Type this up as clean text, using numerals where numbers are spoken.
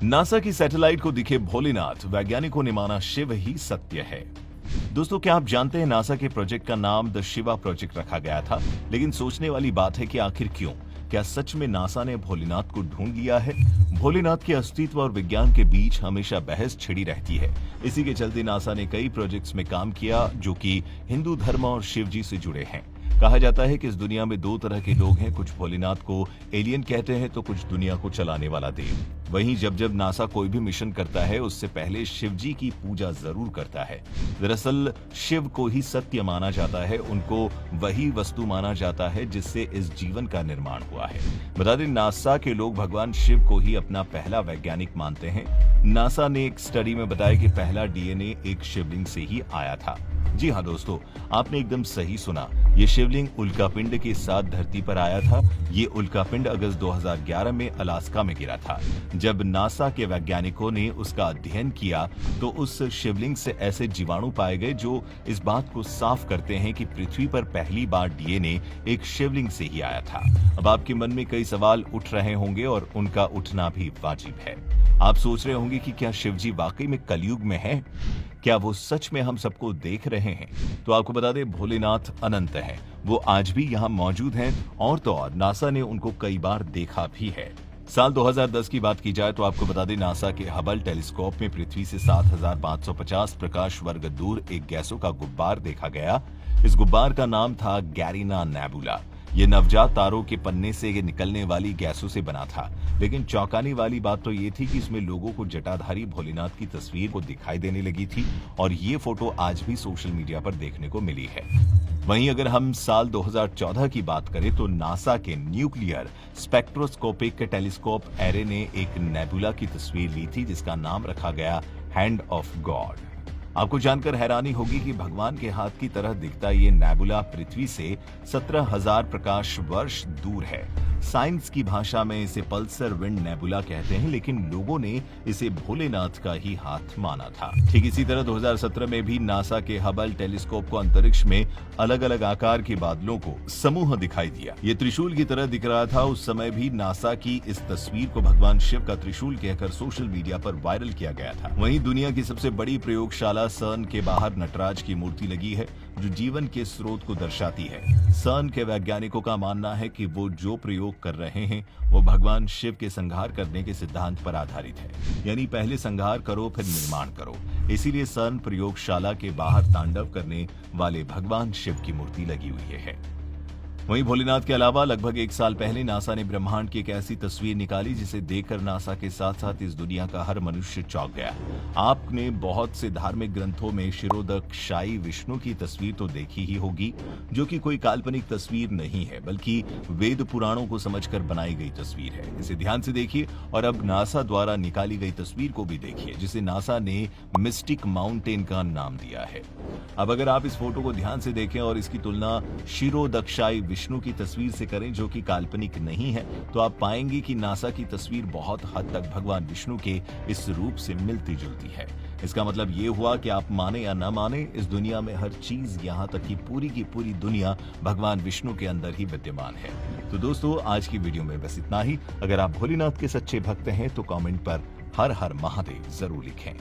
NASA की satellite को दिखे भोलेनाथ, वैज्ञानिकों ने माना शिव ही सत्य है। दोस्तों, क्या आप जानते हैं नासा के प्रोजेक्ट का नाम द शिवा प्रोजेक्ट रखा गया था। लेकिन सोचने वाली बात है कि आखिर क्यों? क्या सच में नासा ने भोलेनाथ को ढूंढ लिया है? भोलेनाथ के अस्तित्व और विज्ञान के बीच हमेशा बहस छिड़ी रहती है। इसी के चलते नासा ने कई प्रोजेक्ट्स में काम किया जो कि हिंदू धर्म और शिव जी से जुड़े हैं। कहा जाता है कि इस दुनिया में दो तरह के लोग हैं, कुछ भोलेनाथ को एलियन कहते हैं तो कुछ दुनिया को चलाने वाला देव। वहीं जब जब नासा कोई भी मिशन करता है उससे पहले शिव जी की पूजा जरूर करता है। दरअसल शिव को ही सत्य माना जाता है, उनको वही वस्तु माना जाता है जिससे इस जीवन का निर्माण हुआ है। बता दें, नासा के लोग भगवान शिव को ही अपना पहला वैज्ञानिक मानते हैं। नासा ने एक स्टडी में बताया कि पहला डीएनए एक शिवलिंग से ही आया था। जी हाँ दोस्तों, आपने एकदम सही सुना। ये शिवलिंग उल्कापिंड के साथ धरती पर आया था। ये उल्कापिंड अगस्त 2011 में अलास्का में गिरा था। जब नासा के वैज्ञानिकों ने उसका अध्ययन किया तो उस शिवलिंग से ऐसे जीवाणु पाए गए जो इस बात को साफ करते हैं कि पृथ्वी पर पहली बार डीएनए एक शिवलिंग से ही आया था। अब आपके मन में कई सवाल उठ रहे होंगे और उनका उठना भी वाजिब है। आप सोच रहे होंगे कि क्या शिवजी वाकई में कलयुग में है? क्या वो सच में हम सबको देख रहे हैं? तो आपको बता दें, भोलेनाथ अनंत हैं। वो आज भी यहाँ मौजूद हैं और तो और नासा ने उनको कई बार देखा भी है। साल 2010 की बात की जाए तो आपको बता दें, नासा के हबल टेलीस्कोप में पृथ्वी से 7550 प्रकाश वर्ग दूर एक गैसों का गुब्बार देखा गया। इस गुब्बार का नाम था गैरीना नेबुला। ये नवजात तारों के पन्ने से निकलने वाली गैसों से बना था। लेकिन चौंकाने वाली बात तो ये थी कि इसमें लोगों को जटाधारी भोलेनाथ की तस्वीर को दिखाई देने लगी थी और ये फोटो आज भी सोशल मीडिया पर देखने को मिली है। वहीं अगर हम साल 2014 की बात करें तो नासा के न्यूक्लियर स्पेक्ट्रोस्कोपिक टेलीस्कोप एरे ने एक नेबुला की तस्वीर ली थी जिसका नाम रखा गया हैंड ऑफ गॉड। आपको जानकर हैरानी होगी कि भगवान के हाथ की तरह दिखता ये नेबुला पृथ्वी से 17,000 प्रकाश वर्ष दूर है। साइंस की भाषा में इसे पल्सर विंड नेबुला कहते हैं, लेकिन लोगों ने इसे भोलेनाथ का ही हाथ माना था। ठीक इसी तरह 2017 में भी नासा के हबल टेलीस्कोप को अंतरिक्ष में अलग अलग आकार के बादलों को समूह दिखाई दिया। ये त्रिशूल की तरह दिख रहा था। उस समय भी नासा की इस तस्वीर को भगवान शिव का त्रिशूल कहकर सोशल मीडिया पर वायरल किया गया था। वहीं दुनिया की सबसे बड़ी प्रयोगशाला सर्न के बाहर नटराज की मूर्ति लगी है जो जीवन के स्रोत को दर्शाती है। सर्न के वैज्ञानिकों का मानना है कि वो जो प्रयोग कर रहे हैं वो भगवान शिव के संहार करने के सिद्धांत पर आधारित है, यानी पहले संहार करो फिर निर्माण करो। इसीलिए सर्न प्रयोगशाला के बाहर तांडव करने वाले भगवान शिव की मूर्ति लगी हुई है। वहीं भोलेनाथ के अलावा लगभग एक साल पहले नासा ने ब्रह्मांड की एक ऐसी तस्वीर निकाली जिसे देखकर नासा के साथ साथ इस दुनिया का हर मनुष्य चौंक गया। आपने बहुत से धार्मिक ग्रंथों में क्षीरोदक्षाई विष्णु की तस्वीर तो देखी ही होगी, जो कि कोई काल्पनिक तस्वीर नहीं है बल्कि वेद पुराणों को समझकर बनाई गई तस्वीर है। इसे ध्यान से देखिए और अब नासा द्वारा निकाली गई तस्वीर को भी देखिए जिसे नासा ने मिस्टिक माउंटेन का नाम दिया है। अब अगर आप इस फोटो को ध्यान से देखें और इसकी तुलना क्षीरोदक्षाई विष्णु की तस्वीर से करें जो कि काल्पनिक नहीं है, तो आप पाएंगे कि नासा की तस्वीर बहुत हद तक भगवान विष्णु के इस रूप से मिलती जुलती है। इसका मतलब ये हुआ कि आप माने या न माने, इस दुनिया में हर चीज, यहाँ तक कि पूरी की पूरी दुनिया भगवान विष्णु के अंदर ही विद्यमान है। तो दोस्तों, आज की वीडियो में बस इतना ही। अगर आप भोलेनाथ के सच्चे भक्त हैं तो कमेंट पर हर हर महादेव जरूर लिखें।